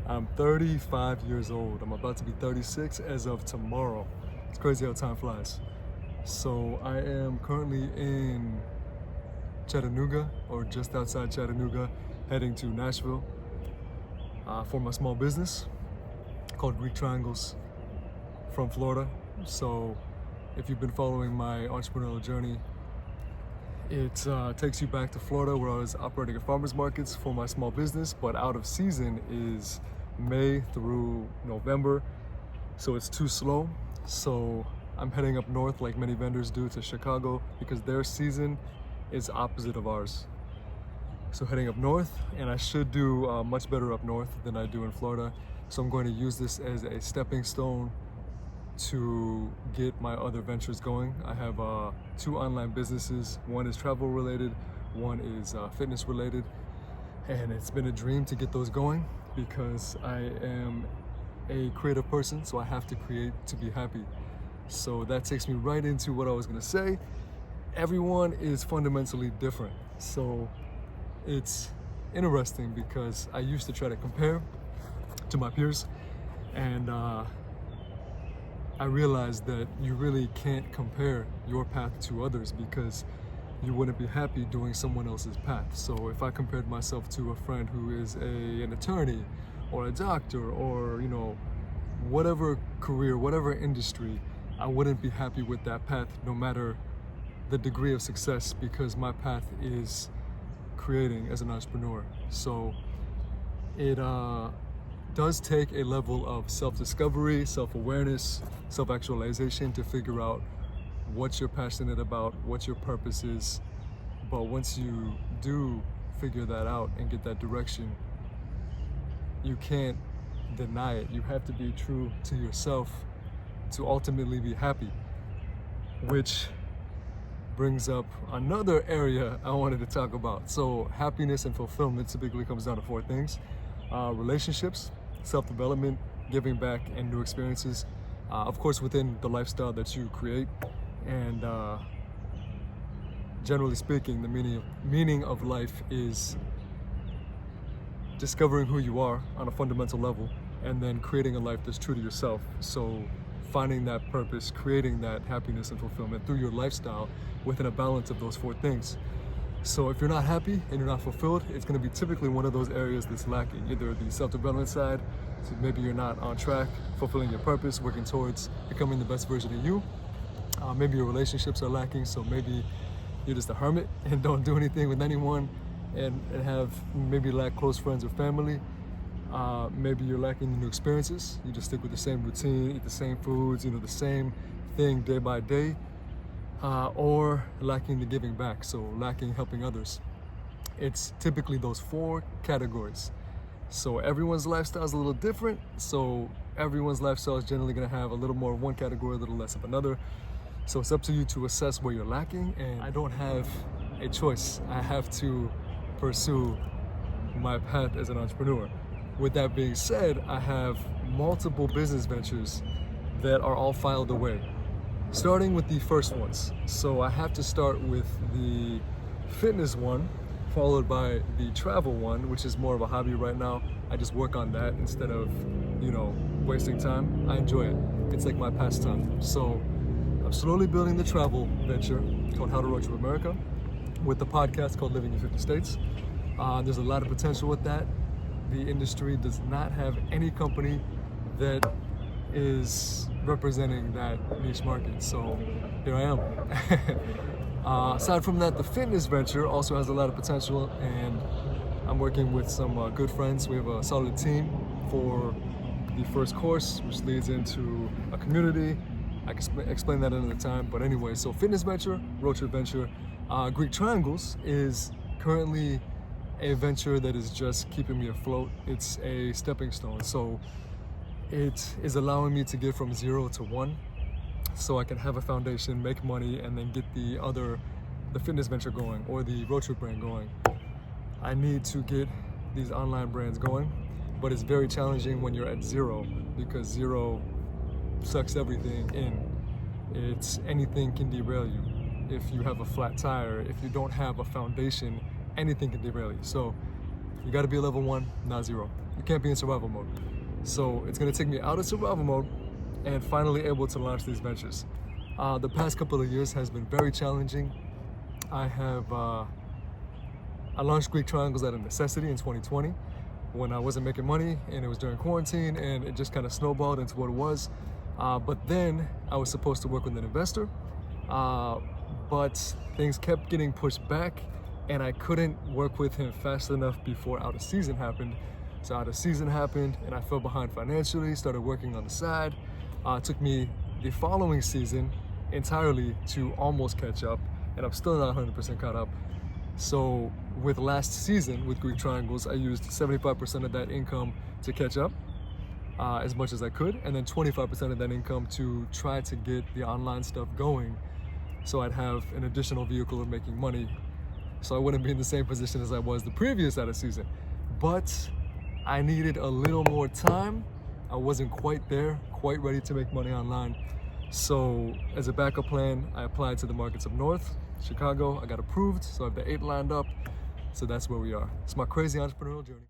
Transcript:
I'm 35 years old. I'm about to be 36 as of tomorrow. It's crazy how time flies. So I am currently in Chattanooga, or just outside Chattanooga, heading to Nashville for my small business called Greek Triangles from Florida. So if you've been following my entrepreneurial journey, it takes you back to Florida, where I was operating at farmers markets for my small business, but out of season is May through November, so it's too slow. So I'm heading up north, like many vendors do, to Chicago, because their season is opposite of ours. So heading up north, and I should do much better up north than I do in Florida. So I'm going to use this as a stepping stone to get my other ventures going. I have 2 online businesses. One is travel related, one is fitness related, and it's been a dream to get those going because I am a creative person, so I have to create to be happy. So that takes me right into what I was gonna say. Everyone is fundamentally different, so it's interesting because I used to try to compare to my peers, and I realized that you really can't compare your path to others because you wouldn't be happy doing someone else's path. So if I compared myself to a friend who is an attorney or a doctor or, whatever career, whatever industry, I wouldn't be happy with that path no matter the degree of success, because my path is creating as an entrepreneur. So it does take a level of self-discovery, self-awareness, self-actualization to figure out what you're passionate about, what your purpose is. But once you do figure that out and get that direction, you can't deny it. You have to be true to yourself to ultimately be happy, which brings up another area I wanted to talk about. So happiness and fulfillment typically comes down to 4 things: relationships, self-development, giving back, and new experiences. Of course, within the lifestyle that you create. And generally speaking, the meaning of life is discovering who you are on a fundamental level, and then creating a life that's true to yourself. So finding that purpose, creating that happiness and fulfillment through your lifestyle within a balance of those 4 things. So if you're not happy and you're not fulfilled, it's going to be typically one of those areas that's lacking, either the self-development side, so maybe you're not on track, fulfilling your purpose, working towards becoming the best version of you. Maybe your relationships are lacking, so maybe you're just a hermit and don't do anything with anyone, and have maybe lack close friends or family. Maybe you're lacking the new experiences. You just stick with the same routine, eat the same foods, the same thing day by day. Or lacking the giving back, so lacking helping others. It's typically those 4 categories. So everyone's lifestyle is a little different, so everyone's lifestyle is generally going to have a little more of one category, a little less of another. So it's up to you to assess where you're lacking, and I don't have a choice. I have to pursue my path as an entrepreneur. With that being said, I have multiple business ventures that are all filed away. Starting with the first ones. So I have to start with the fitness one, followed by the travel one, which is more of a hobby right now. I just work on that instead of, wasting time. I enjoy it. It's like my pastime. So I'm slowly building the travel venture called How to Road Trip America, with the podcast called Living in 50 States. There's a lot of potential with that. The industry does not have any company that is representing that niche market, so here I am. Aside from that, the fitness venture also has a lot of potential, and I'm working with some good friends. We have a solid team for the first course, which leads into a community. I can explain that another time, but anyway, so fitness venture, road trip venture. Greek Triangles is currently a venture that is just keeping me afloat. It's a stepping stone, so it is allowing me to get from 0 to 1, so I can have a foundation, make money, and then get the fitness venture going, or the road trip brand going. I need to get these online brands going, but it's very challenging when you're at 0, because 0 sucks everything in. Anything can derail you. If you have a flat tire, if you don't have a foundation, anything can derail you. So you got to be a level 1, not 0. You can't be in survival mode. So it's gonna take me out of survival mode and finally able to launch these ventures. The past couple of years has been very challenging. I launched Greek Triangles out of necessity in 2020 when I wasn't making money and it was during quarantine, and it just kind of snowballed into what it was. But then I was supposed to work with an investor, but things kept getting pushed back and I couldn't work with him fast enough before out of season happened. So out of season happened and I fell behind financially, started working on the side. It took me the following season entirely to almost catch up, and I'm still not 100% caught up. So with last season with Greek Triangles, I used 75% of that income to catch up as much as I could, and then 25% of that income to try to get the online stuff going so I'd have an additional vehicle of making money, so I wouldn't be in the same position as I was the previous out of season. But I needed a little more time. I wasn't quite there, quite ready to make money online. So as a backup plan, I applied to the markets up north, Chicago. I got approved, so I have the 8 lined up. So that's where we are. It's my crazy entrepreneurial journey.